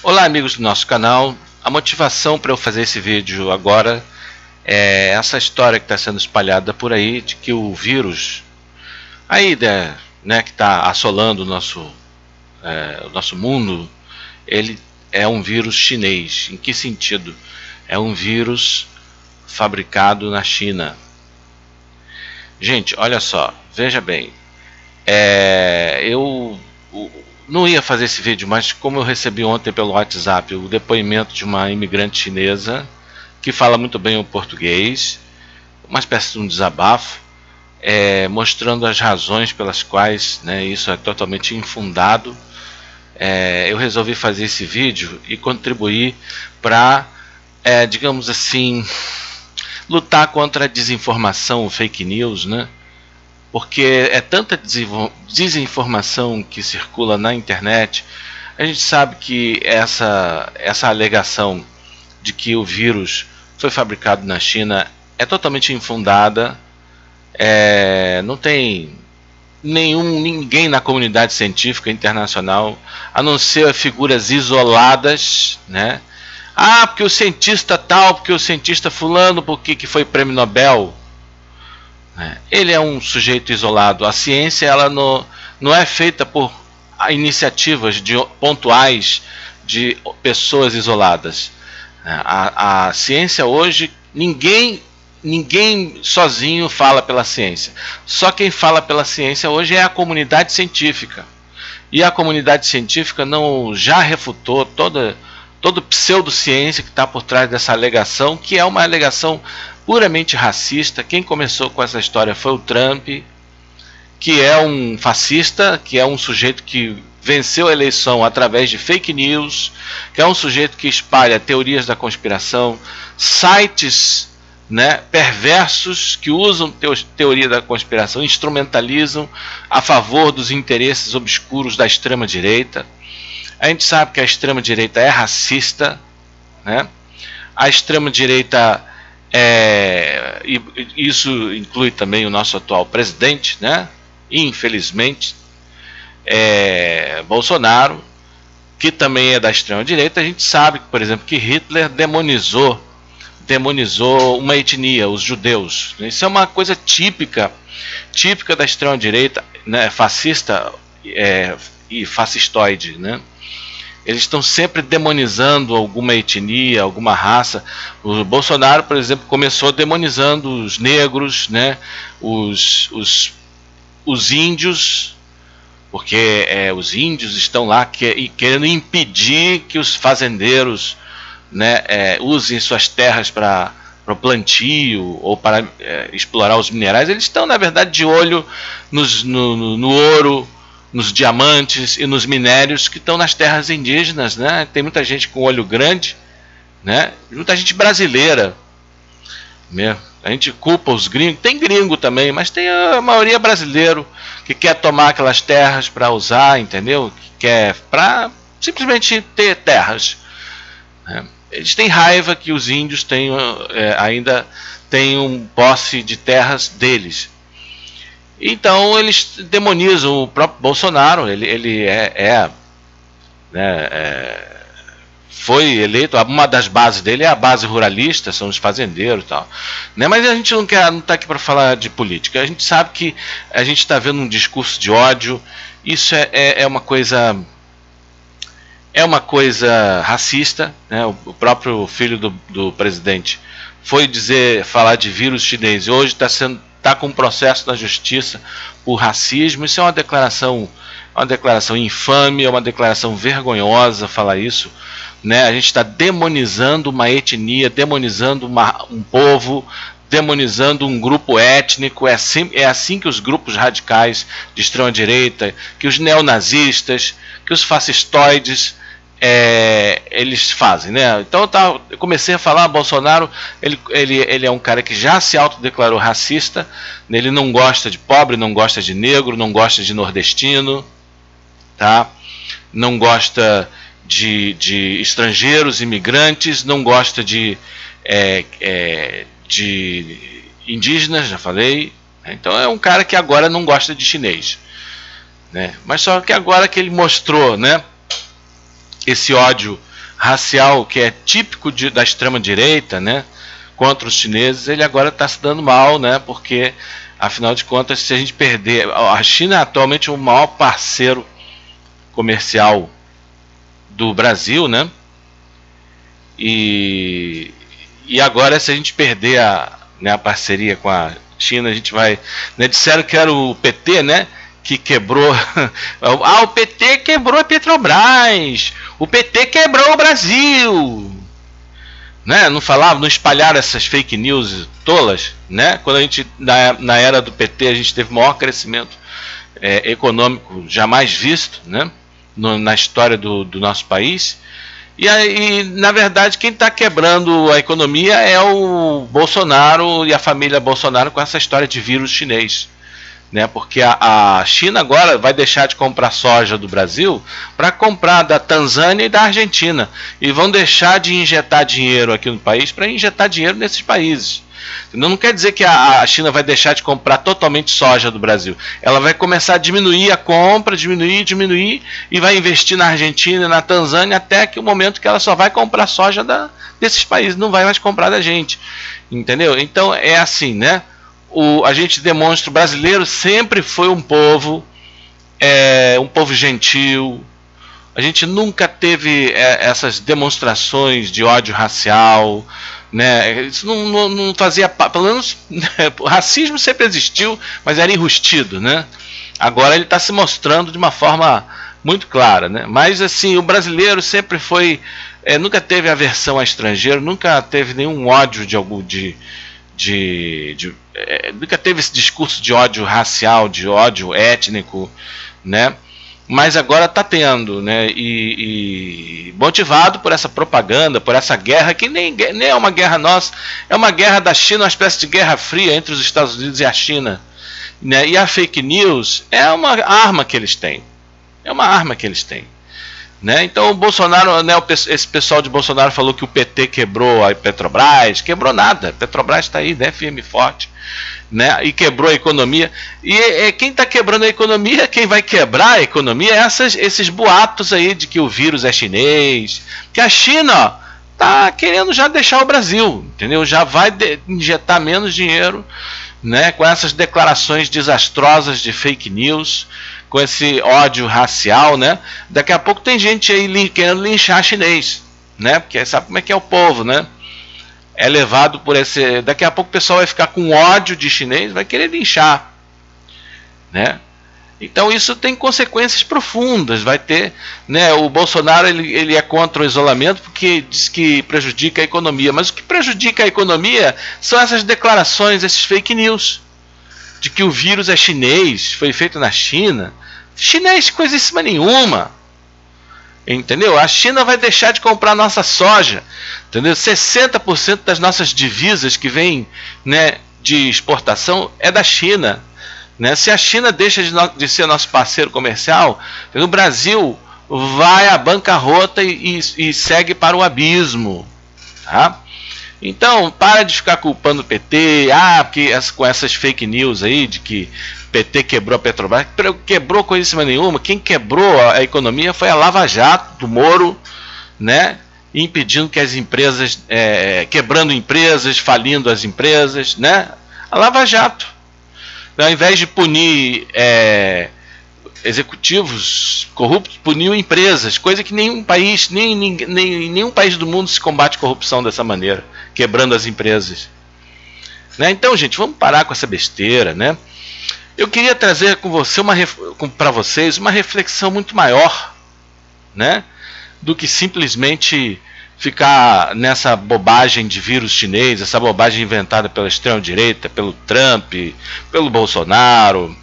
Olá, amigos do nosso canal. A motivação para eu fazer esse vídeo agora é essa história que está sendo espalhada por aí de que o vírus aí, né, que está assolando o nosso mundo, ele é um vírus chinês. Em que sentido? É um vírus fabricado na China. Gente, olha só, veja bem, eu não ia fazer esse vídeo, mas como eu recebi ontem pelo WhatsApp o depoimento de uma imigrante chinesa que fala muito bem o português, uma espécie de um desabafo, mostrando as razões pelas quais, né, isso é totalmente infundado, eu resolvi fazer esse vídeo e contribuir para, digamos assim, lutar contra a desinformação, fake news, né? Porque é tanta desinformação que circula na internet. A gente sabe que essa alegação de que o vírus foi fabricado na China é totalmente infundada. Não tem ninguém na comunidade científica internacional, a não ser figuras isoladas, né? Ah, porque o cientista tal, porque o cientista fulano, porque que foi prêmio Nobel. Ele é um sujeito isolado. A ciência ela não é feita por iniciativas pontuais de pessoas isoladas. A ciência hoje, ninguém sozinho fala pela ciência. Só quem fala pela ciência hoje é a comunidade científica. E a comunidade científica não já refutou toda pseudociência que está por trás dessa alegação, que é uma alegação puramente racista. Quem começou com essa história foi o Trump, que é um fascista, que é um sujeito que venceu a eleição através de fake news, que é um sujeito que espalha teorias da conspiração, sites, né, perversos que usam teoria da conspiração, instrumentalizam a favor dos interesses obscuros da extrema-direita. A gente sabe que a extrema-direita é racista, né? A extrema-direita isso inclui também o nosso atual presidente, né? Infelizmente, Bolsonaro, que também é da extrema-direita. A gente sabe, por exemplo, que Hitler demonizou uma etnia, os judeus. Isso é uma coisa típica da extrema-direita, né? Fascista e fascistoide, né? Eles estão sempre demonizando alguma etnia, alguma raça. O Bolsonaro, por exemplo, começou demonizando os negros, né? Os índios, porque os índios estão lá querendo impedir que os fazendeiros, né, usem suas terras para o plantio ou para explorar os minerais. Eles estão, na verdade, de olho no ouro, nos diamantes e nos minérios que estão nas terras indígenas, né? Tem muita gente com olho grande, né? Muita gente brasileira, né? A gente culpa os gringos, tem gringo também, mas tem a maioria brasileiro que quer tomar aquelas terras para usar, entendeu? Que quer para simplesmente ter terras, né? Eles têm raiva que os índios ainda tenham posse de terras deles. Então eles demonizam o próprio Bolsonaro. Ele foi eleito, uma das bases dele é a base ruralista, são os fazendeiros e tal, né? Mas a gente não está aqui para falar de política. A gente sabe que a gente está vendo um discurso de ódio. Isso é uma coisa racista, né? O próprio filho do presidente foi falar de vírus chinês e hoje está com um processo na justiça por racismo. Isso é uma declaração infame, é uma declaração vergonhosa falar isso, né? A gente está demonizando uma etnia, demonizando um povo, demonizando um grupo étnico. É assim que os grupos radicais de extrema-direita, que os neonazistas, que os fascistoides, eles fazem, né? Então eu comecei a falar, Bolsonaro, ele é um cara que já se autodeclarou racista, ele não gosta de pobre, não gosta de negro, não gosta de nordestino, tá? Não gosta de estrangeiros, imigrantes, não gosta de indígenas, já falei. Então é um cara que agora não gosta de chinês, né? Mas só que agora que ele mostrou, né, esse ódio racial que é típico da extrema-direita, né, contra os chineses, ele agora está se dando mal, né, porque, afinal de contas, se a gente perder... A China é atualmente o maior parceiro comercial do Brasil, né, e agora, se a gente perder a parceria com a China, a gente vai... Né, disseram que era o PT, né, que quebrou... o PT quebrou a Petrobras, o PT quebrou o Brasil, né? Não falavam, não espalharam essas fake news tolas, né? Quando a gente, na era do PT, a gente teve o maior crescimento econômico jamais visto, né, na história do nosso país. E aí, na verdade, quem está quebrando a economia é o Bolsonaro e a família Bolsonaro com essa história de vírus chinês, né? Porque a China agora vai deixar de comprar soja do Brasil para comprar da Tanzânia e da Argentina, e vão deixar de injetar dinheiro aqui no país para injetar dinheiro nesses países. Não quer dizer que a China vai deixar de comprar totalmente soja do Brasil. Ela vai começar a diminuir a compra, diminuir, e vai investir na Argentina e na Tanzânia até que o momento que ela só vai comprar soja desses países, não vai mais comprar da gente. Entendeu? Então é assim, né? A gente demonstra, o brasileiro sempre foi um povo gentil. A gente nunca teve essas demonstrações de ódio racial, né? Isso não fazia, pelo menos, o racismo sempre existiu, mas era enrustido, né? Agora ele está se mostrando de uma forma muito clara, né? Mas assim, o brasileiro sempre foi, nunca teve aversão a estrangeiro, nunca teve nenhum ódio nunca teve esse discurso de ódio racial, de ódio étnico, né? Mas agora está tendo, né? E motivado por essa propaganda, por essa guerra, que nem é uma guerra nossa, é uma guerra da China, uma espécie de guerra fria entre os Estados Unidos e a China, né? E a fake news é uma arma que eles têm, né? Então o Bolsonaro, né, esse pessoal de Bolsonaro falou que o PT quebrou a Petrobras. Quebrou nada, a Petrobras está aí, né, firme e forte, né, e quebrou a economia. E quem está quebrando a economia, quem vai quebrar a economia é esses boatos aí de que o vírus é chinês, que a China está querendo já deixar o Brasil, entendeu? Já vai injetar menos dinheiro, né, com essas declarações desastrosas de fake news, com esse ódio racial, né? Daqui a pouco tem gente aí querendo linchar chinês, né? Porque sabe como é que é o povo, né? É levado por esse... Daqui a pouco o pessoal vai ficar com ódio de chinês, vai querer linchar, né? Então isso tem consequências profundas, vai ter, né? O Bolsonaro ele é contra o isolamento porque diz que prejudica a economia, mas o que prejudica a economia são essas declarações, esses fake news, de que o vírus é chinês, foi feito na China. Chinês coisíssima nenhuma, entendeu? A China vai deixar de comprar nossa soja, entendeu? 60% das nossas divisas que vêm, né, de exportação é da China, né? Se a China deixa de ser nosso parceiro comercial, o Brasil vai à bancarrota e segue para o abismo, tá? Então, para de ficar culpando o PT, porque com essas fake news aí de que o PT quebrou a Petrobras. Quebrou coisíssima nenhuma. Quem quebrou a economia foi a Lava Jato do Moro, né? Impedindo que as empresas, quebrando empresas, falindo as empresas, né? A Lava Jato, ao invés de punir executivos corruptos, puniu empresas, coisa que nenhum país, nenhum país do mundo se combate corrupção dessa maneira, quebrando as empresas, né? Então, gente, vamos parar com essa besteira, né? Eu queria trazer para vocês uma reflexão muito maior, né, do que simplesmente ficar nessa bobagem de vírus chinês, essa bobagem inventada pela extrema-direita, pelo Trump, pelo Bolsonaro,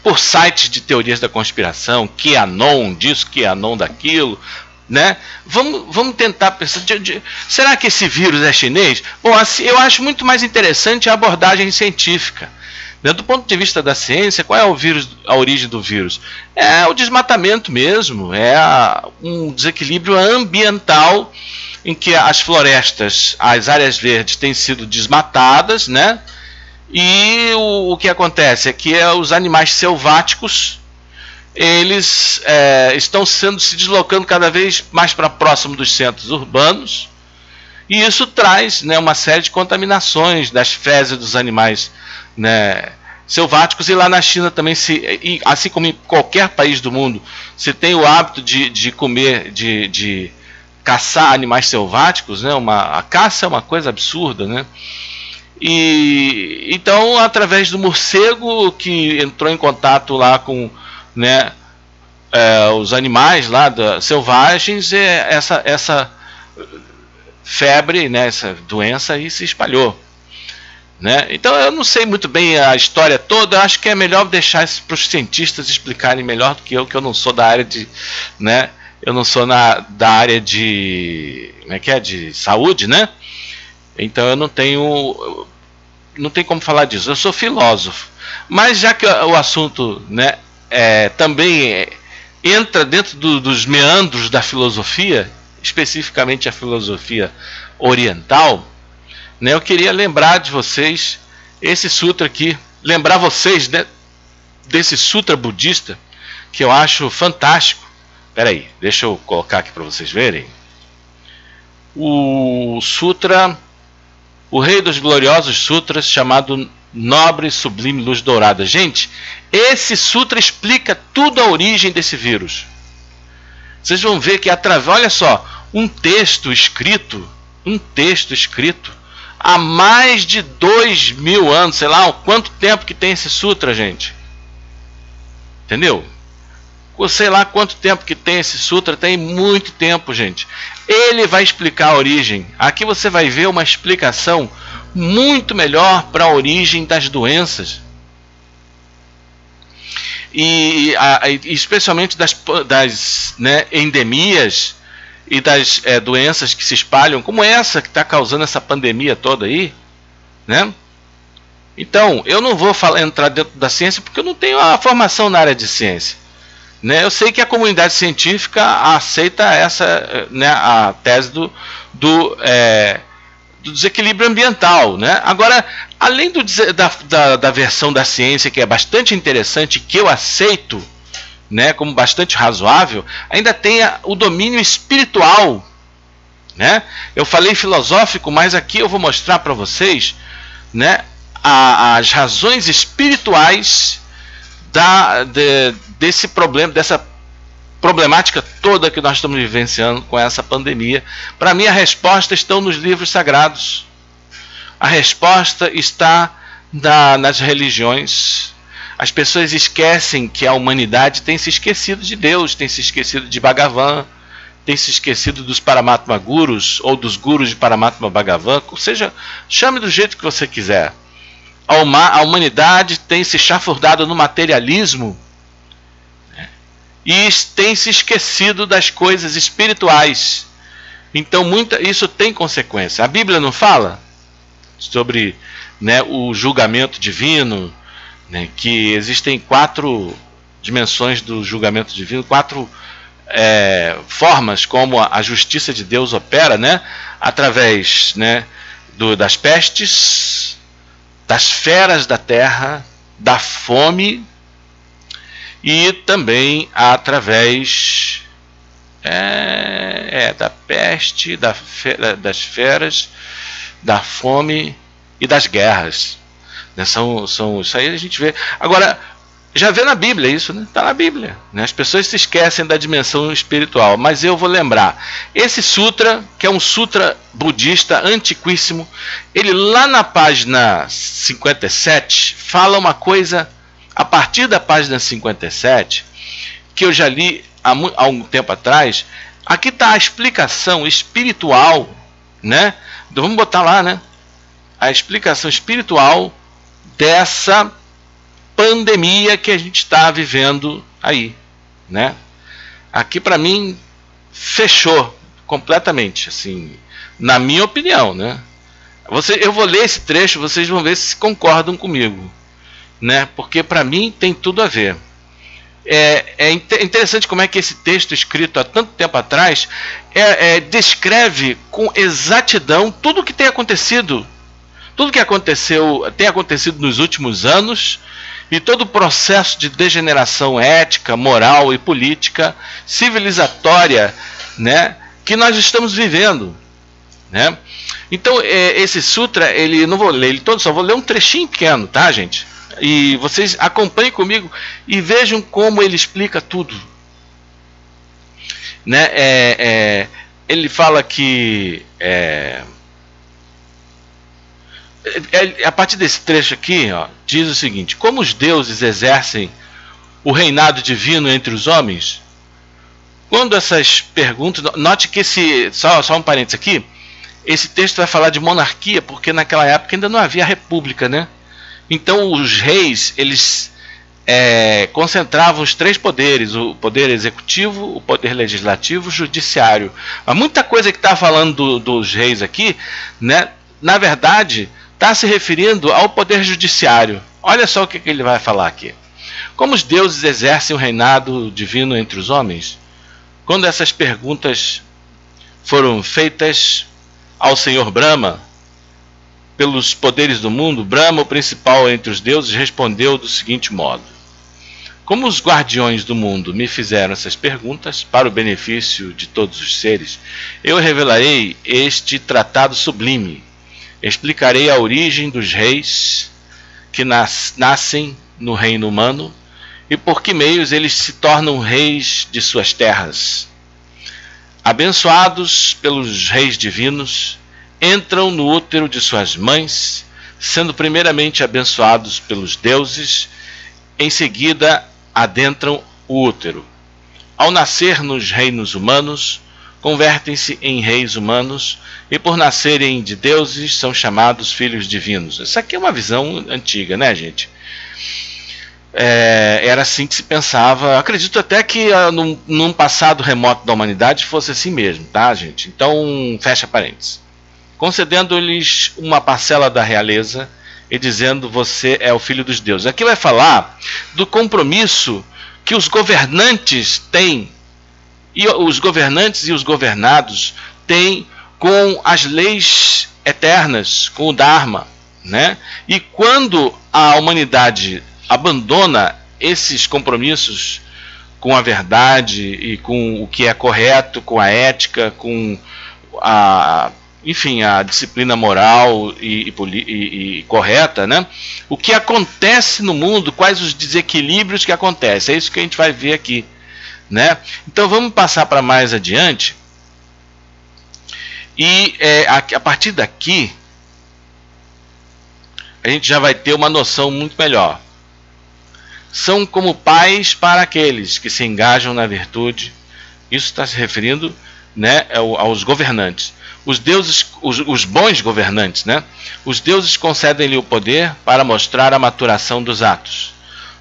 por sites de teorias da conspiração, QAnon disso, QAnon daquilo, né? Vamos tentar pensar, será que esse vírus é chinês? Bom, assim, eu acho muito mais interessante a abordagem científica. Do ponto de vista da ciência, qual é a origem do vírus? É o desmatamento mesmo, um desequilíbrio ambiental em que as florestas, as áreas verdes têm sido desmatadas, né? E o que acontece é que os animais selváticos eles estão se deslocando cada vez mais para próximo dos centros urbanos, e isso traz, né, uma série de contaminações das fezes dos animais, né, selváticos. E lá na China também, assim como em qualquer país do mundo, se tem o hábito de comer, de caçar animais selváticos, né, a caça é uma coisa absurda, né? E então, através do morcego que entrou em contato lá com, né, os animais lá selvagens, essa febre, né, essa doença aí se espalhou, né? Então eu não sei muito bem a história toda. Eu acho que é melhor deixar isso para os cientistas explicarem melhor do que eu não sou da área de, né, eu não sou da área de, como é que é, de saúde, né? Então eu não tenho como falar disso. Eu sou filósofo, mas já que o assunto, né, também entra dentro dos meandros da filosofia, especificamente a filosofia oriental, né, eu queria lembrar de vocês esse sutra aqui, lembrar vocês, né, desse sutra budista que eu acho fantástico. Espera aí, deixa eu colocar aqui para vocês verem. O sutra, o Rei dos Gloriosos Sutras, chamado Nobre e Sublime Luz Dourada. Gente, esse sutra explica tudo a origem desse vírus. Vocês vão ver que olha só, um texto escrito há mais de 2000 anos, sei lá, quanto tempo que tem esse sutra, gente. Entendeu? Sei lá quanto tempo que tem esse sutra, tem muito tempo, gente. Ele vai explicar a origem. Aqui você vai ver uma explicação muito melhor para a origem das doenças. E especialmente das né, endemias e das doenças que se espalham, como essa que está causando essa pandemia toda aí, né? Então, eu não vou entrar dentro da ciência porque eu não tenho a formação na área de ciência, né? Eu sei que a comunidade científica aceita essa, né, a tese do desequilíbrio ambiental, né? Agora, além da versão da ciência, que é bastante interessante, que eu aceito, né, como bastante razoável, ainda tem o domínio espiritual, né? Eu falei filosófico, mas aqui eu vou mostrar para vocês, né, as razões espirituais desse problema, dessa problemática toda que nós estamos vivenciando com essa pandemia. Para mim, a resposta está nos livros sagrados. A resposta está nas religiões. As pessoas esquecem que a humanidade tem se esquecido de Deus, tem se esquecido de Bhagavan, tem se esquecido dos Paramatma Gurus, ou dos Gurus de Paramatma Bhagavan, ou seja, chame do jeito que você quiser. A humanidade tem se chafurdado no materialismo, né, e tem se esquecido das coisas espirituais. Então isso tem consequência. A Bíblia não fala sobre, né, o julgamento divino, né, que existem 4 dimensões do julgamento divino, 4 formas como a justiça de Deus opera, né, através, né, das pestes, das feras da terra, da fome, e também através da peste, das feras, da fome e das guerras. Isso aí a gente vê. Agora, já vê na Bíblia isso, né? Está na Bíblia, né? As pessoas se esquecem da dimensão espiritual, mas eu vou lembrar. Esse sutra, que é um sutra budista antiquíssimo, ele lá na página 57 fala uma coisa, a partir da página 57, que eu já li há um tempo atrás. Aqui está a explicação espiritual, né? Então, vamos botar lá, né? A explicação espiritual dessa pandemia que a gente está vivendo aí, né? Aqui, para mim, fechou completamente, assim, na minha opinião, né? Eu vou ler esse trecho, vocês vão ver se concordam comigo, né? Porque para mim tem tudo a ver. É interessante como é que esse texto escrito há tanto tempo atrás descreve com exatidão tudo o que tem acontecido. Tudo que tem acontecido nos últimos anos, e todo o processo de degeneração ética, moral e política, civilizatória, né, que nós estamos vivendo, né? Então, esse sutra, não vou ler ele todo, só vou ler um trechinho pequeno, tá, gente? E vocês acompanhem comigo e vejam como ele explica tudo, né? Ele fala que a partir desse trecho aqui, ó, diz o seguinte: como os deuses exercem o reinado divino entre os homens? Quando essas perguntas, note que só um parênteses aqui, esse texto vai falar de monarquia, porque naquela época ainda não havia república, né? Então os reis, eles concentravam os três poderes: o poder executivo, o poder legislativo, o judiciário. Há muita coisa que está falando dos reis aqui, né, na verdade, está se referindo ao poder judiciário. Olha só o que ele vai falar aqui. Como os deuses exercem o reinado divino entre os homens? Quando essas perguntas foram feitas ao Senhor Brahma, pelos poderes do mundo, Brahma, o principal entre os deuses, respondeu do seguinte modo: como os guardiões do mundo me fizeram essas perguntas, para o benefício de todos os seres, eu revelarei este tratado sublime. Explicarei a origem dos reis que nascem no reino humano e por que meios eles se tornam reis de suas terras. Abençoados pelos reis divinos, entram no útero de suas mães, sendo primeiramente abençoados pelos deuses, em seguida adentram o útero. Ao nascer nos reinos humanos, convertem-se em reis humanos e por nascerem de deuses são chamados filhos divinos. Isso aqui é uma visão antiga, né, gente? Era assim que se pensava. Acredito até que num passado remoto da humanidade fosse assim mesmo, tá, gente? Então, fecha parênteses. Concedendo-lhes uma parcela da realeza e dizendo: você é o filho dos deuses. Aqui vai falar do compromisso que os governantes têm, e os governantes e os governados têm com as leis eternas, com o Dharma, né? E quando a humanidade abandona esses compromissos com a verdade e com o que é correto, com a ética, com enfim, a disciplina moral e correta, né? O que acontece no mundo, quais os desequilíbrios que acontecem, é isso que a gente vai ver aqui, né? Então vamos passar para mais adiante e a partir daqui a gente já vai ter uma noção muito melhor. São como pais para aqueles que se engajam na virtude. Isso está se referindo, né, aos governantes. Os deuses, os bons governantes, né? Os deuses concedem-lhe o poder para mostrar a maturação dos atos,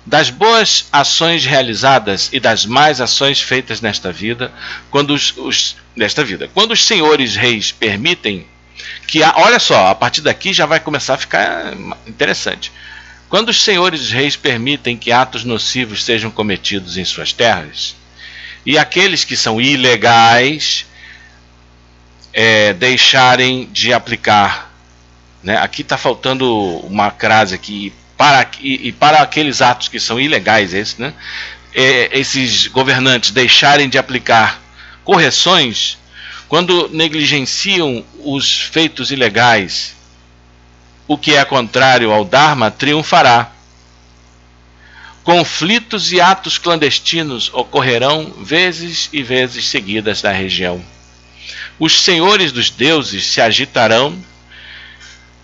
das boas ações realizadas e das más ações feitas nesta vida, quando quando os senhores reis permitem que olha só, a partir daqui já vai começar a ficar interessante. Quando os senhores reis permitem que atos nocivos sejam cometidos em suas terras, e aqueles que são ilegais deixarem de aplicar, né? Aqui está faltando uma crase aqui, para aqueles atos que são ilegais, né? Esses governantes deixarem de aplicar correções, quando negligenciam os feitos ilegais, o que é contrário ao Dharma triunfará. Conflitos e atos clandestinos ocorrerão vezes e vezes seguidas na região. Os senhores dos deuses se agitarão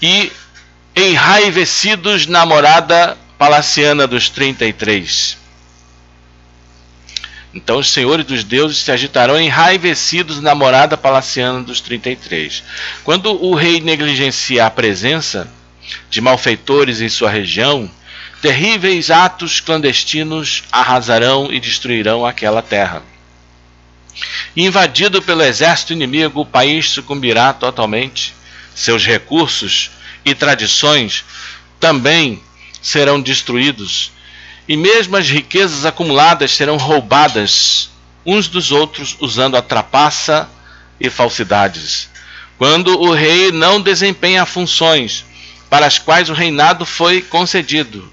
e, enraivecidos na morada palaciana dos 33. Então os senhores dos deuses se agitarão enraivecidos na morada palaciana dos 33. Quando o rei negligencia a presença de malfeitores em sua região, terríveis atos clandestinos arrasarão e destruirão aquela terra. Invadido pelo exército inimigo, o país sucumbirá totalmente. Seus recursos e tradições também serão destruídos, e mesmo as riquezas acumuladas serão roubadas uns dos outros usando a trapaça e falsidades. Quando o rei não desempenha funções para as quais o reinado foi concedido,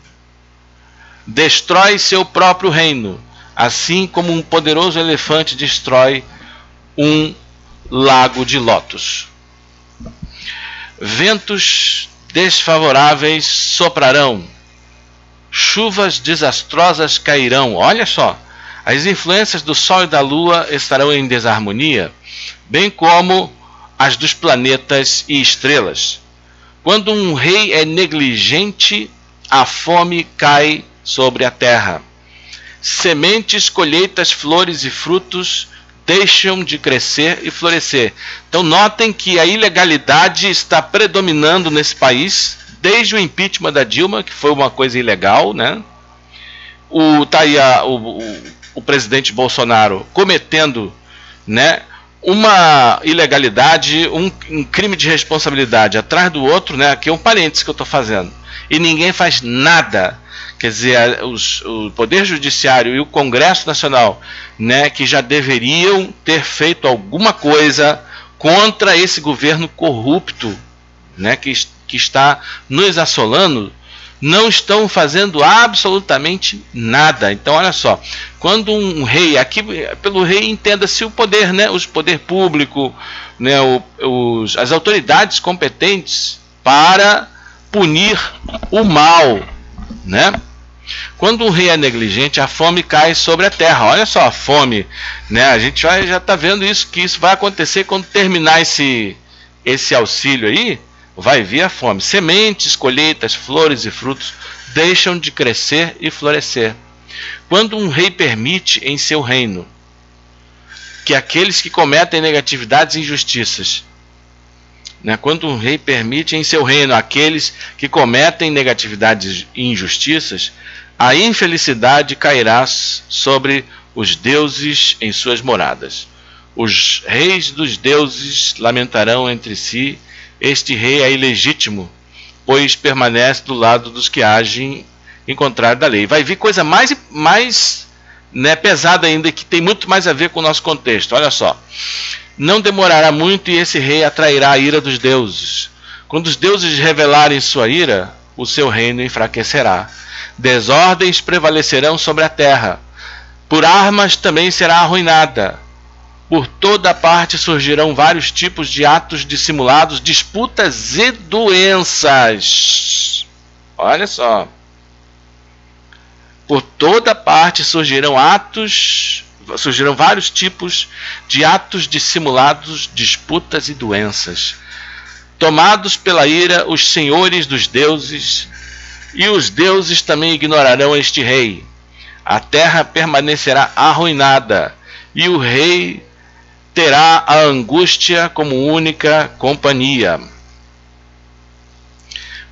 destrói seu próprio reino, assim como um poderoso elefante destrói um lago de lótus. Ventos desfavoráveis soprarão, chuvas desastrosas cairão. Olha só, as influências do Sol e da Lua estarão em desarmonia, bem como as dos planetas e estrelas. Quando um rei é negligente, a fome cai sobre a terra. Sementes, colheitas, flores e frutos deixam de crescer e florescer. Então notem que a ilegalidade está predominando nesse país, desde o impeachment da Dilma, que foi uma coisa ilegal, né? O presidente Bolsonaro cometendo, né, uma ilegalidade, um crime de responsabilidade atrás do outro, né? Aqui é um parênteses que eu estou fazendo. E ninguém faz nada. Quer dizer, o Poder Judiciário e o Congresso Nacional, né, que já deveriam ter feito alguma coisa contra esse governo corrupto, né, que está nos assolando, não estão fazendo absolutamente nada. Então, olha só, quando um rei, aqui pelo rei entenda-se o poder, né, o poder público, né, as autoridades competentes para punir o mal, né? Quando um rei é negligente, a fome cai sobre a terra. Olha só, a fome, né? A gente já está vendo isso, que isso vai acontecer quando terminar esse auxílio aí, vai vir a fome. Sementes, colheitas, flores e frutos deixam de crescer e florescer. Quando um rei permite em seu reino que aqueles que cometem negatividades e injustiças, né, quando um rei permite em seu reino aqueles que cometem negatividades e injustiças, a infelicidade cairá sobre os deuses em suas moradas. Os reis dos deuses lamentarão entre si, este rei é ilegítimo, pois permanece do lado dos que agem em contrário da lei. Vai vir coisa mais né, pesada ainda, que tem muito mais a ver com o nosso contexto. Olha só. Não demorará muito e esse rei atrairá a ira dos deuses. Quando os deuses revelarem sua ira, o seu reino enfraquecerá. Desordens prevalecerão sobre a terra. Por armas também será arruinada. Por toda parte surgirão vários tipos de atos dissimulados, disputas e doenças. Olha só. Por toda parte surgirão vários tipos de atos dissimulados, disputas e doenças. Tomados pela ira, os senhores dos deuses e os deuses também ignorarão este rei. A terra permanecerá arruinada e o rei terá a angústia como única companhia.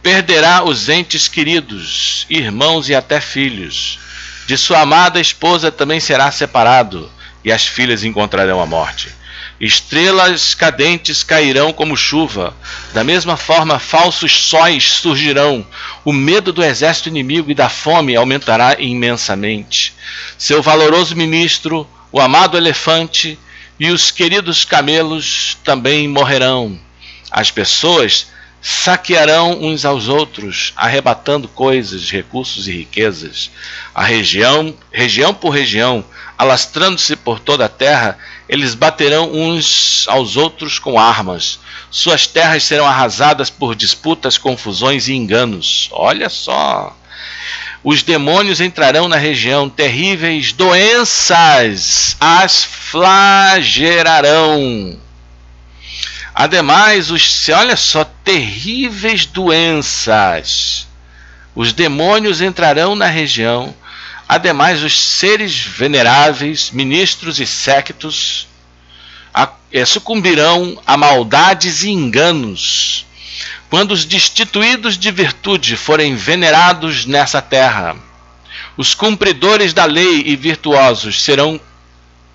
Perderá os entes queridos, irmãos e até filhos. De sua amada esposa também será separado, e as filhas encontrarão a morte. Estrelas cadentes cairão como chuva. Da mesma forma, falsos sóis surgirão. O medo do exército inimigo e da fome aumentará imensamente. Seu valoroso ministro, o amado elefante e os queridos camelos também morrerão. As pessoas saquearão uns aos outros, arrebatando coisas, recursos e riquezas. A região por região, alastrando-se por toda a terra, eles baterão uns aos outros com armas. Suas terras serão arrasadas por disputas, confusões e enganos. Olha só! Os demônios entrarão na região, terríveis doenças as flagelarão. Ademais, olha só, terríveis doenças. Os demônios entrarão na região. Ademais, os seres veneráveis, ministros e séquitos sucumbirão a maldades e enganos. Quando os destituídos de virtude forem venerados nessa terra, os cumpridores da lei e virtuosos serão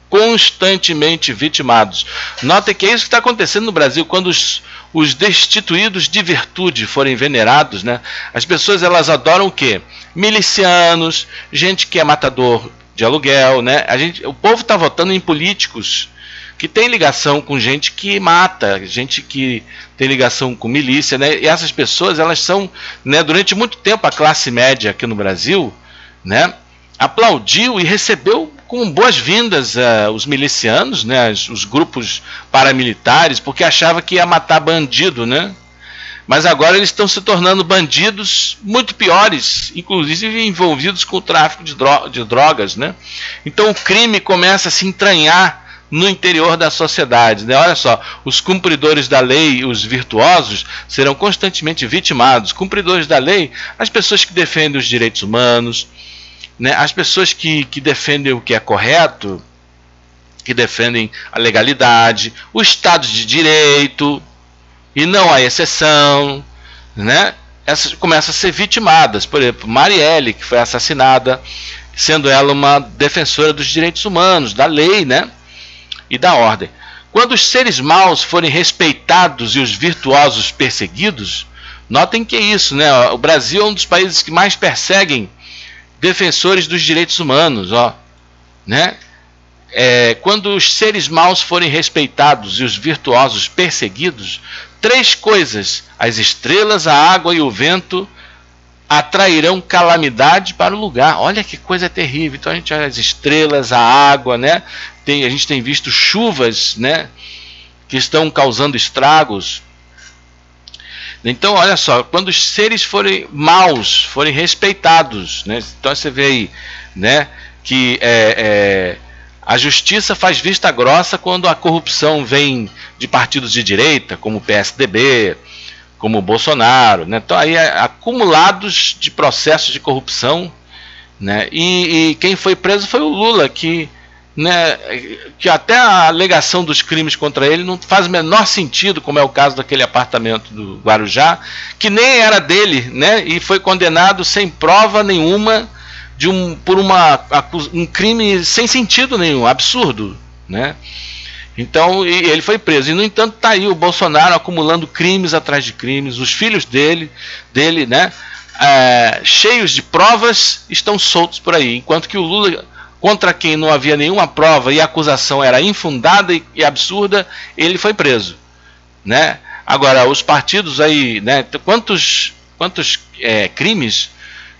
constantemente vitimados. Notem que é isso que está acontecendo no Brasil. Quando os destituídos de virtude forem venerados, né, as pessoas elas adoram o quê? Milicianos, gente que é matador de aluguel, né? O povo está votando em políticos que tem ligação com gente que mata, gente que tem ligação com milícia, né? E essas pessoas elas são, né, durante muito tempo a classe média aqui no Brasil, né, aplaudiu e recebeu com boas-vindas os milicianos, né, os grupos paramilitares, porque achava que ia matar bandido, né? Mas agora eles estão se tornando bandidos muito piores, inclusive envolvidos com o tráfico de drogas, né? Então o crime começa a se entranhar no interior da sociedade, né? Olha só, os cumpridores da lei, os virtuosos, serão constantemente vitimados. Cumpridores da lei, as pessoas que defendem os direitos humanos, né? As pessoas que defendem o que é correto, que defendem a legalidade, o Estado de Direito, e não há exceção, né? Essas começam a ser vitimadas. Por exemplo, Marielle, que foi assassinada, sendo ela uma defensora dos direitos humanos, da lei, né, e da ordem. Quando os seres maus forem respeitados e os virtuosos perseguidos, notem que é isso, né? O Brasil é um dos países que mais perseguem defensores dos direitos humanos, né? Quando os seres maus forem respeitados e os virtuosos perseguidos, 3 coisas: as estrelas, a água e o vento atrairão calamidade para o lugar. Olha que coisa terrível. Então a gente olha as estrelas, a água, né? A gente tem visto chuvas, né, que estão causando estragos. Então olha só, quando os seres forem maus, forem respeitados, né? Então você vê aí, né, que a justiça faz vista grossa quando a corrupção vem de partidos de direita, como o PSDB, como o Bolsonaro, né? Então aí acumulados de processos de corrupção, né? E quem foi preso foi o Lula, que, né, que até a alegação dos crimes contra ele não faz o menor sentido, como é o caso daquele apartamento do Guarujá, que nem era dele, né? E foi condenado sem prova nenhuma por um crime sem sentido nenhum, absurdo, né? Então ele foi preso. E no entanto está aí o Bolsonaro acumulando crimes atrás de crimes. Os filhos dele, né, cheios de provas, estão soltos por aí, enquanto que o Lula, contra quem não havia nenhuma prova e a acusação era infundada e absurda, ele foi preso, né? Agora os partidos aí, né, quantos crimes,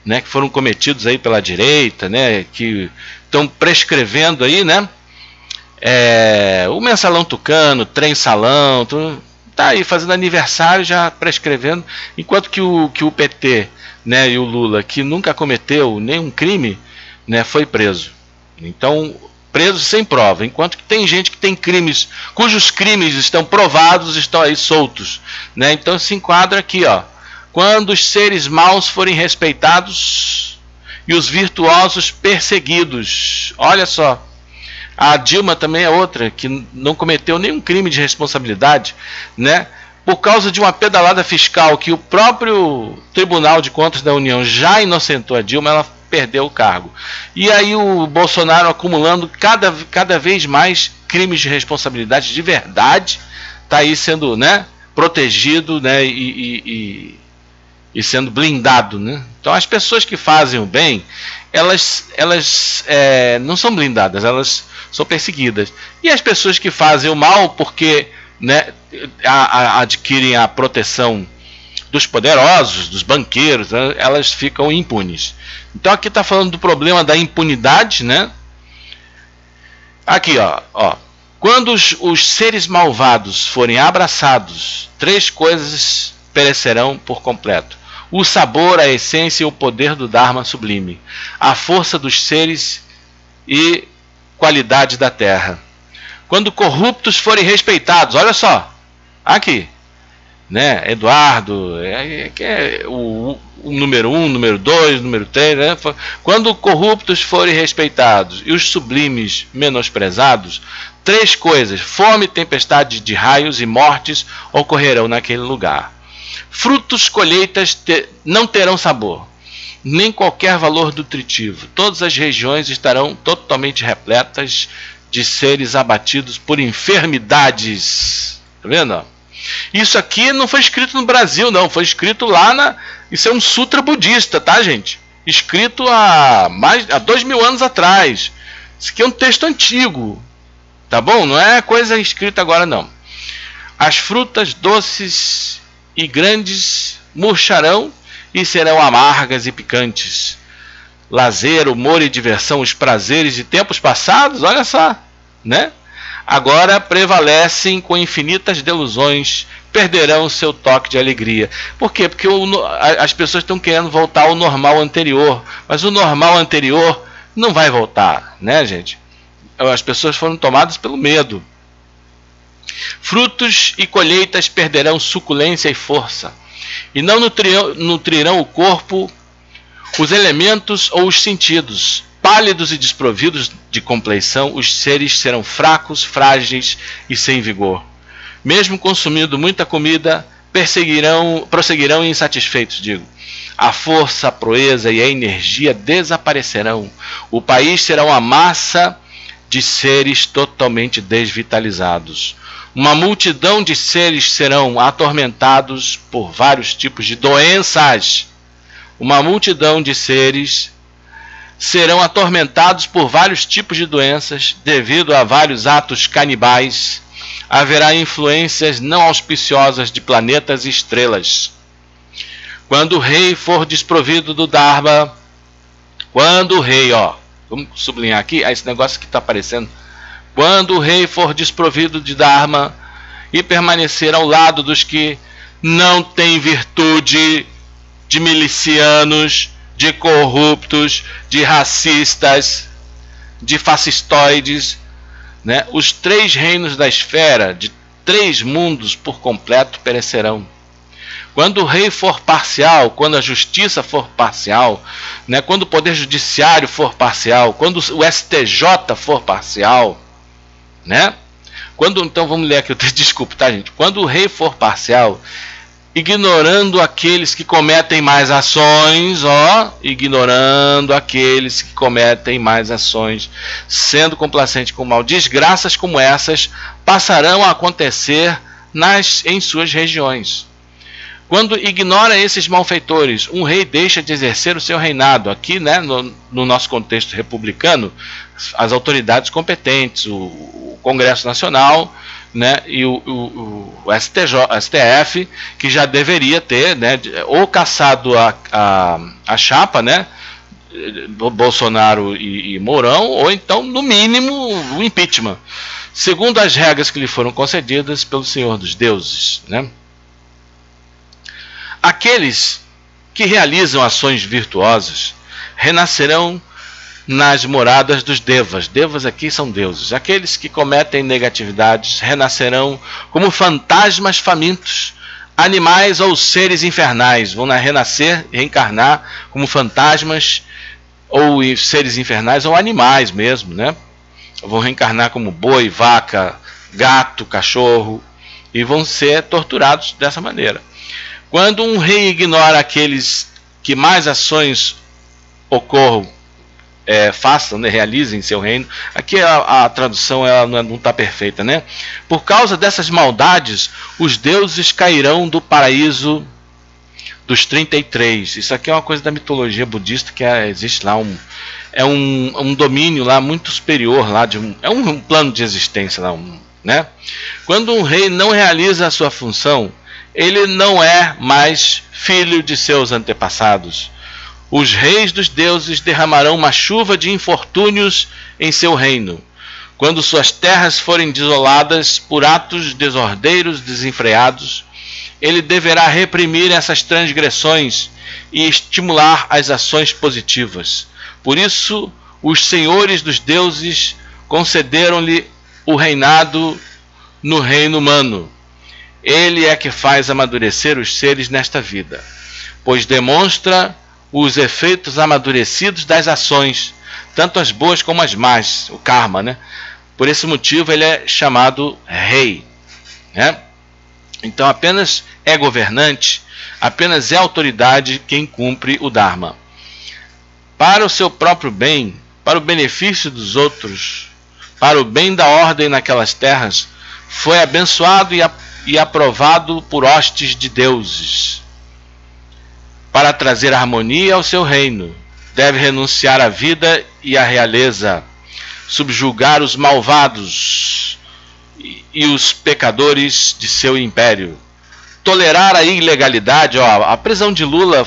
né, que foram cometidos aí pela direita, né, que estão prescrevendo aí, né? O Mensalão Tucano, Trem Salão, tá aí fazendo aniversário já prescrevendo, enquanto que o PT, né, e o Lula, que nunca cometeu nenhum crime, né, foi preso. Então, preso sem prova, enquanto que tem gente que tem crimes, cujos crimes estão provados, estão aí soltos, né? Então se enquadra aqui, quando os seres maus forem respeitados e os virtuosos perseguidos. Olha só, a Dilma também é outra que não cometeu nenhum crime de responsabilidade, né? Por causa de uma pedalada fiscal que o próprio Tribunal de Contas da União já inocentou a Dilma, ela perdeu o cargo. E aí o Bolsonaro acumulando cada vez mais crimes de responsabilidade de verdade, está aí sendo, né, protegido, né, e sendo blindado, né? Então as pessoas que fazem o bem, elas não são blindadas, elas são perseguidas. E as pessoas que fazem o mal porque, né, adquirem a proteção dos poderosos, dos banqueiros, né, elas ficam impunes. Então aqui está falando do problema da impunidade, né? Aqui, quando os seres malvados forem abraçados, 3 coisas perecerão por completo: o sabor, a essência e o poder do Dharma sublime, a força dos seres e qualidade da terra. Quando corruptos forem respeitados, olha só, aqui, né, Eduardo, que é o número 1, número 2, número 3, né? Quando corruptos forem respeitados e os sublimes menosprezados, 3 coisas: fome, tempestade de raios e mortes ocorrerão naquele lugar. Frutos, colheitas não terão sabor, nem qualquer valor nutritivo. Todas as regiões estarão totalmente repletas de seres abatidos por enfermidades. Tá vendo? Isso aqui não foi escrito no Brasil, não. Foi escrito lá Isso é um sutra budista, tá, gente? Escrito há 2000 anos atrás. Isso aqui é um texto antigo, tá bom? Não é coisa escrita agora, não. As frutas doces e grandes murcharão e serão amargas e picantes. lazer, humor e diversão, os prazeres de tempos passados, olha só, né? Agora prevalecem com infinitas delusões, perderão seu toque de alegria. Por quê? Porque as pessoas estão querendo voltar ao normal anterior, mas o normal anterior não vai voltar, né, gente? As pessoas foram tomadas pelo medo. Frutos e colheitas perderão suculência e força, e não nutrirão o corpo, os elementos ou os sentidos. Pálidos e desprovidos de compleição, os seres serão fracos, frágeis e sem vigor. Mesmo consumindo muita comida, prosseguirão insatisfeitos, A força, a proeza e a energia desaparecerão. O país será uma massa de seres totalmente desvitalizados. Uma multidão de seres serão atormentados por vários tipos de doenças. Uma multidão de seres serão atormentados por vários tipos de doenças devido a vários atos canibais. Haverá influências não auspiciosas de planetas e estrelas. Quando o rei for desprovido do Dharma, vamos sublinhar aqui, esse negócio que está aparecendo. Quando o rei for desprovido de Dharma e permanecer ao lado dos que não têm virtude, de milicianos, de corruptos, de racistas, de fascistoides, né? Os 3 reinos da esfera, de 3 mundos por completo, perecerão. Quando o rei for parcial, quando a justiça for parcial, né? Quando o poder judiciário for parcial, quando o STJ for parcial, né? Então vamos ler aqui, desculpe, tá, gente? Quando o rei for parcial, ignorando aqueles que cometem mais ações, ignorando aqueles que cometem mais ações, sendo complacente com o mal, desgraças como essas passarão a acontecer em suas regiões. Quando ignora esses malfeitores, um rei deixa de exercer o seu reinado. Aqui, né, no nosso contexto republicano, as autoridades competentes, o Congresso Nacional, né, e o STF, que já deveria ter, né, ou caçado a chapa, né, Bolsonaro e Mourão, ou então, no mínimo, o impeachment, segundo as regras que lhe foram concedidas pelo Senhor dos Deuses, né? Aqueles que realizam ações virtuosas renascerão nas moradas dos devas. Devas aqui são deuses. Aqueles que cometem negatividades renascerão como fantasmas famintos, animais ou seres infernais. Vão reencarnar como fantasmas ou seres infernais ou animais mesmo, né? Vão reencarnar como boi, vaca, gato, cachorro e vão ser torturados dessa maneira. Quando um rei ignora aqueles que mais ações façam, né, realizem seu reino. Aqui a tradução ela não está perfeita, né? Por causa dessas maldades, os deuses cairão do paraíso dos 33. Isso aqui é uma coisa da mitologia budista que existe lá um domínio lá muito superior lá é um plano de existência lá, né? Quando um rei não realiza a sua função, ele não é mais filho de seus antepassados. Os reis dos deuses derramarão uma chuva de infortúnios em seu reino. Quando suas terras forem desoladas por atos desordeiros desenfreados, ele deverá reprimir essas transgressões e estimular as ações positivas. Por isso, os senhores dos deuses concederam-lhe o reinado no reino humano. Ele é que faz amadurecer os seres nesta vida, pois demonstra os efeitos amadurecidos das ações, tanto as boas como as más, o karma, né? Por esse motivo ele é chamado rei, né? Então apenas é governante, apenas é autoridade quem cumpre o Dharma. Para o seu próprio bem, para o benefício dos outros, para o bem da ordem naquelas terras, foi abençoado e aprovado por hostes de deuses. Para trazer harmonia ao seu reino, deve renunciar à vida e à realeza, subjugar os malvados e os pecadores de seu império, tolerar a ilegalidade. A prisão de Lula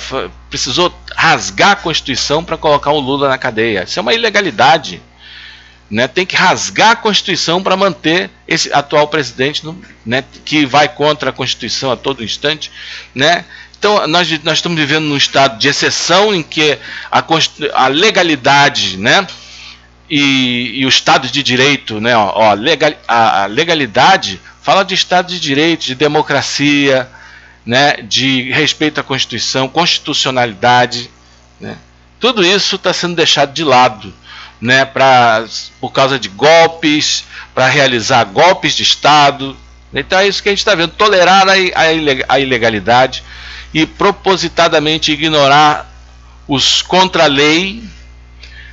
precisou rasgar a Constituição para colocar o Lula na cadeia. Isso é uma ilegalidade, né? Tem que rasgar a Constituição para manter esse atual presidente, né, que vai contra a Constituição a todo instante, né? Então nós estamos vivendo num estado de exceção em que a legalidade, né, e o Estado de Direito, né, a legalidade fala de Estado de Direito, de democracia, né, de respeito à Constituição, constitucionalidade, né? Tudo isso está sendo deixado de lado, né, por causa de golpes, para realizar golpes de Estado. Então é isso que a gente está vendo, tolerar a ilegalidade e propositadamente ignorar os contra-lei.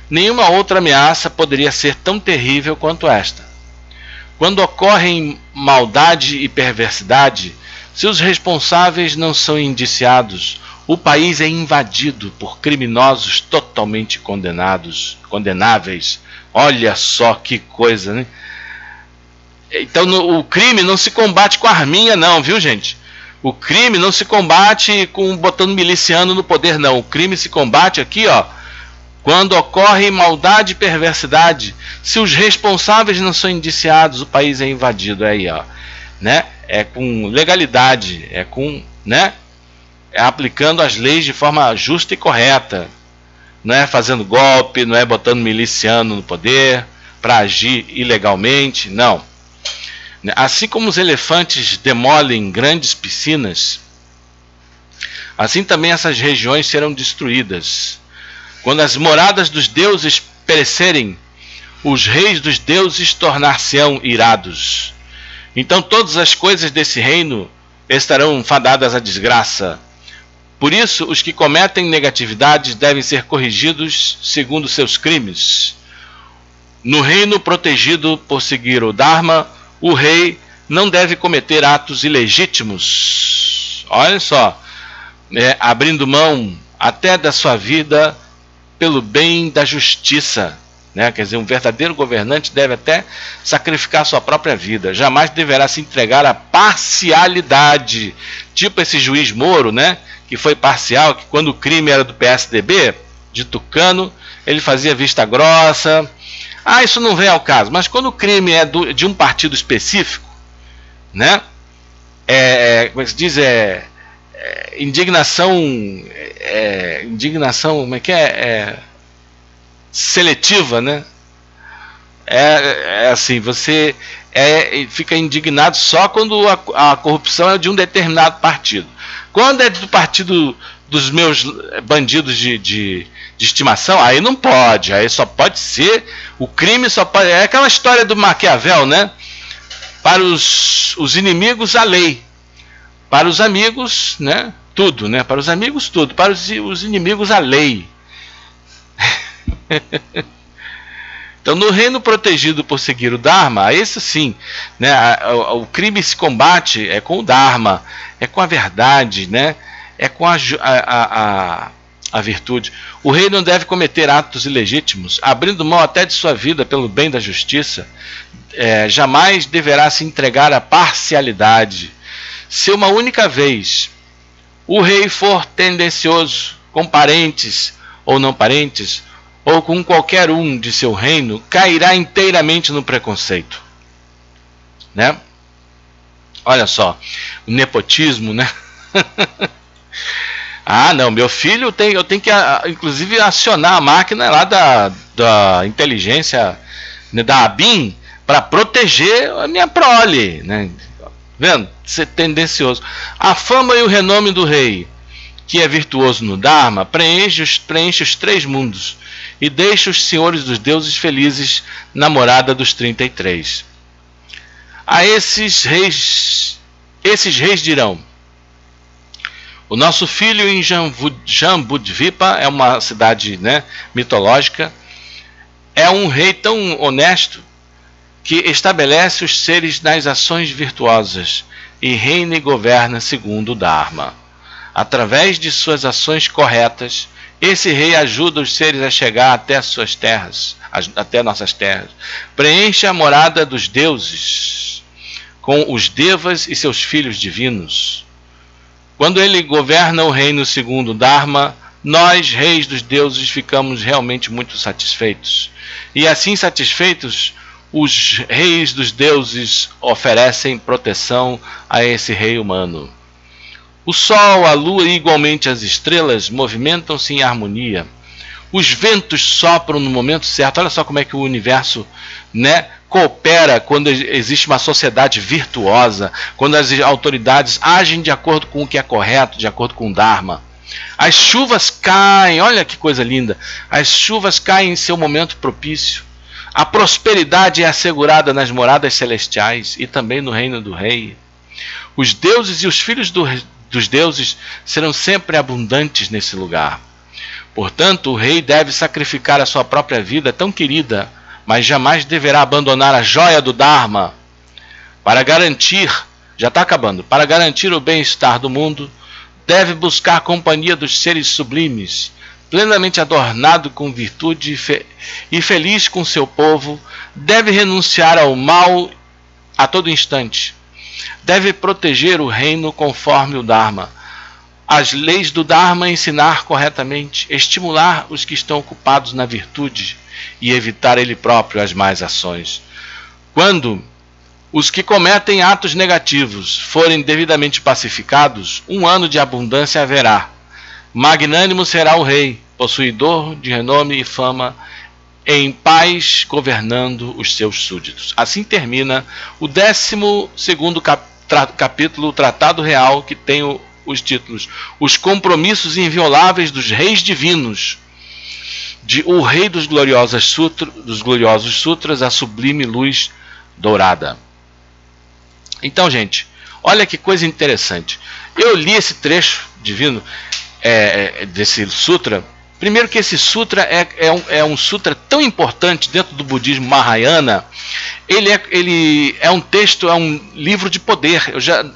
Nenhuma outra ameaça poderia ser tão terrível quanto esta. Quando ocorrem maldade e perversidade, se os responsáveis não são indiciados, o país é invadido por criminosos totalmente condenáveis. Olha só que coisa, né? Então o crime não se combate com arminha não, viu, gente? O crime não se combate botando miliciano no poder, não. O crime se combate aqui, ó, quando ocorre maldade e perversidade. Se os responsáveis não são indiciados, o país é invadido. Aí, ó, né? É com legalidade, né? É aplicando as leis de forma justa e correta. Não é fazendo golpe, não é botando miliciano no poder para agir ilegalmente, não. Assim como os elefantes demolem grandes piscinas, assim também essas regiões serão destruídas. Quando as moradas dos deuses perecerem, os reis dos deuses tornar-se-ão irados. Então todas as coisas desse reino estarão fadadas à desgraça. Por isso, os que cometem negatividades devem ser corrigidos segundo seus crimes. No reino protegido por seguir o Dharma, o rei não deve cometer atos ilegítimos. Olha só, abrindo mão até da sua vida pelo bem da justiça, né? Quer dizer, um verdadeiro governante deve até sacrificar sua própria vida. Jamais deverá se entregar à parcialidade, tipo esse juiz Moro, né, que foi parcial, que quando o crime era do PSDB, de Tucano, ele fazia vista grossa. Isso não vem ao caso, mas quando o crime é de um partido específico, né, como é que se diz, indignação, como é que seletiva, né? Assim, você fica indignado só quando a corrupção é de um determinado partido. Quando é do partido dos meus bandidos de estimação, aí não pode, aí só pode ser, o crime só pode, é aquela história do Maquiavel, né? Para os inimigos a lei, para os amigos, né, tudo, né? Para os amigos tudo, para os inimigos a lei. Então, no reino protegido por seguir o Dharma, esse sim, né, o crime se combate com o Dharma, é com a verdade, né, é com a virtude. O rei não deve cometer atos ilegítimos, abrindo mão até de sua vida pelo bem da justiça. Jamais deverá se entregar à parcialidade. Se uma única vez o rei for tendencioso com parentes ou não parentes, ou com qualquer um de seu reino, cairá inteiramente no preconceito, né? Olha só, o nepotismo, né? Não, meu filho eu tenho que inclusive acionar a máquina lá da inteligência, né, da ABIN, para proteger a minha prole, né? Vendo? Ser tendencioso. A fama e o renome do rei, que é virtuoso no Dharma, preenche os 3 mundos e deixa os senhores dos deuses felizes na morada dos 33. A esses reis dirão: o nosso filho em Jambudvipa, é uma cidade, né, mitológica, é um rei tão honesto que estabelece os seres nas ações virtuosas e reina e governa segundo o Dharma. Através de suas ações corretas, esse rei ajuda os seres a chegar até suas terras, até nossas terras. Preenche a morada dos deuses com os devas e seus filhos divinos. Quando ele governa o reino segundo o Dharma, nós, reis dos deuses, ficamos realmente muito satisfeitos. E assim satisfeitos, os reis dos deuses oferecem proteção a esse rei humano. O sol, a lua e igualmente as estrelas movimentam-se em harmonia. Os ventos sopram no momento certo. Olha só como é que o universo, né, coopera quando existe uma sociedade virtuosa, quando as autoridades agem de acordo com o que é correto, de acordo com o Dharma. As chuvas caem, olha que coisa linda, as chuvas caem em seu momento propício. A prosperidade é assegurada nas moradas celestiais e também no reino do rei. Os deuses e os filhos dos deuses serão sempre abundantes nesse lugar. Portanto, o rei deve sacrificar a sua própria vida tão querida, mas jamais deverá abandonar a joia do Dharma. Para garantir, já está acabando, para garantir o bem-estar do mundo, deve buscar a companhia dos seres sublimes, plenamente adornado com virtude e feliz com seu povo, deve renunciar ao mal a todo instante. Deve proteger o reino conforme o Dharma. As leis do Dharma ensinar corretamente, estimular os que estão ocupados na virtude e evitar ele próprio as más ações. Quando os que cometem atos negativos forem devidamente pacificados, um ano de abundância haverá. Magnânimo será o rei, possuidor de renome e fama, em paz governando os seus súditos. Assim termina o 12º capítulo, o Tratado Real, que tem os títulos Os Compromissos Invioláveis dos Reis Divinos, de O Rei dos Gloriosos Sutras, a Sublime Luz Dourada. Então, gente, olha que coisa interessante. Eu li esse trecho divino desse sutra. Primeiro que esse sutra é um sutra tão importante dentro do budismo Mahayana. Ele é um texto, é um livro de poder.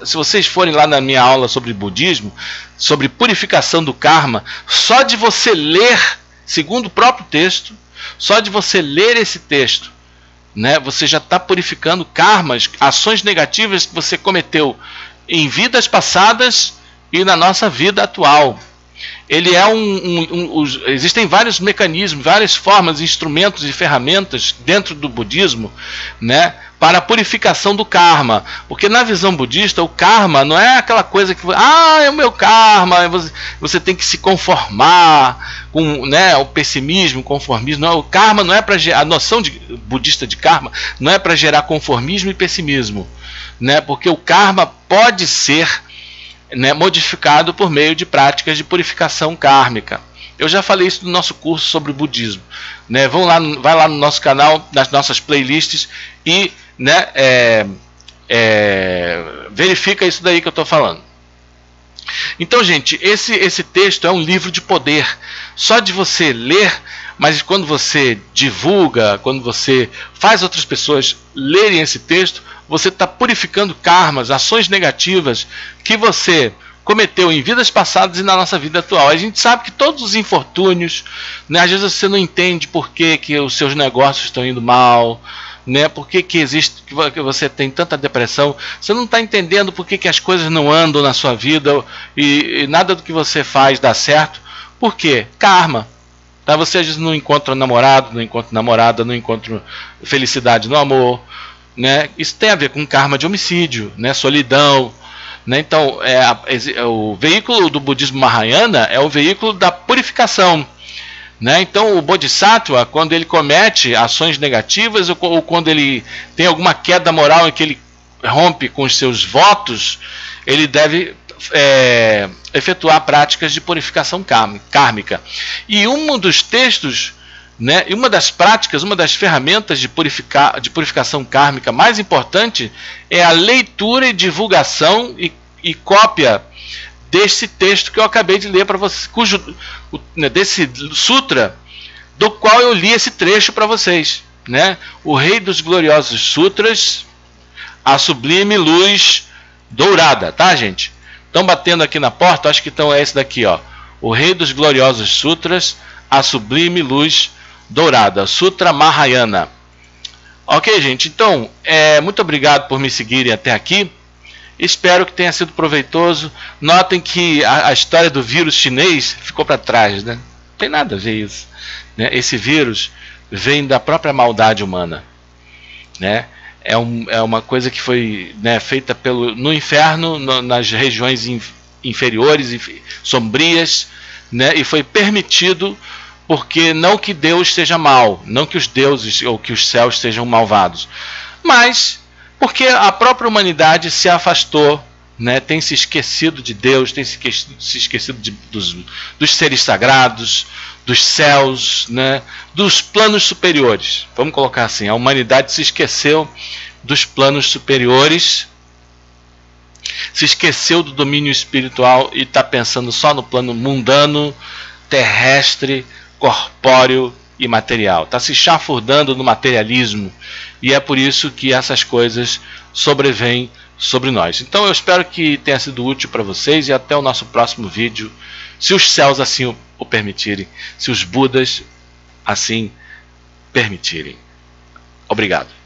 Se vocês forem lá na minha aula sobre budismo, sobre purificação do karma, só de você ler, segundo o próprio texto, só de você ler esse texto, né, você já está purificando karmas, ações negativas que você cometeu em vidas passadas e na nossa vida atual. Ele é existem vários mecanismos, várias formas, instrumentos e ferramentas dentro do budismo, né, para a purificação do karma. Porque na visão budista, o karma não é aquela coisa que é o meu karma, você tem que se conformar com, né, o pessimismo, o conformismo. Não, o karma não é para a noção budista de karma não é para gerar conformismo e pessimismo, né, porque o karma pode ser, né, modificado por meio de práticas de purificação kármica. Eu já falei isso no nosso curso sobre o budismo, né? Vai lá no nosso canal, nas nossas playlists e, né, verifica isso daí que eu estou falando. Então, gente, esse texto é um livro de poder. Só de você ler, mas quando você divulga, quando você faz outras pessoas lerem esse texto, você está purificando karmas, ações negativas que você cometeu em vidas passadas e na nossa vida atual. A gente sabe que todos os infortúnios, né, às vezes você não entende por que os seus negócios estão indo mal, né, por que você tem tanta depressão, você não está entendendo por que as coisas não andam na sua vida e nada do que você faz dá certo. Por quê? Karma. Tá? Você às vezes não encontra namorado, não encontra namorada, não encontra felicidade no amor, né? Isso tem a ver com karma de homicídio, né? Solidão, né? Então, o veículo do budismo Mahayana é o veículo da purificação, né? Então, o Bodhisattva, quando ele comete ações negativas ou quando ele tem alguma queda moral em que ele rompe com os seus votos, ele deve efetuar práticas de purificação kármica. E um dos textos, né, e uma das práticas, uma das ferramentas de purificação kármica mais importante é a leitura e divulgação e cópia desse texto que eu acabei de ler para vocês, desse sutra, do qual eu li esse trecho para vocês, né? O Rei dos Gloriosos Sutras, a Sublime Luz Dourada, tá, gente? Estão batendo aqui na porta, acho que é esse daqui, ó. O Rei dos Gloriosos Sutras, a Sublime Luz Dourada, Sutra Mahayana. Ok, gente, então, muito obrigado por me seguirem até aqui. Espero que tenha sido proveitoso. Notem que a história do vírus chinês ficou para trás, né? Não tem nada a ver isso, né? Esse vírus vem da própria maldade humana, né? É uma coisa que foi, né, feita no inferno, nas regiões inferiores, sombrias, né? E foi permitido porque não que Deus seja mal, não que os deuses ou que os céus sejam malvados, mas porque a própria humanidade se afastou, né? Tem se esquecido de Deus, tem se esquecido dos seres sagrados, dos céus, né? Dos planos superiores. Vamos colocar assim, a humanidade se esqueceu dos planos superiores, se esqueceu do domínio espiritual e está pensando só no plano mundano, terrestre, corpóreo e material. Está se chafurdando no materialismo, e é por isso que essas coisas sobrevêm sobre nós. Então eu espero que tenha sido útil para vocês, e até o nosso próximo vídeo, se os céus assim o permitirem, se os Budas assim permitirem. Obrigado.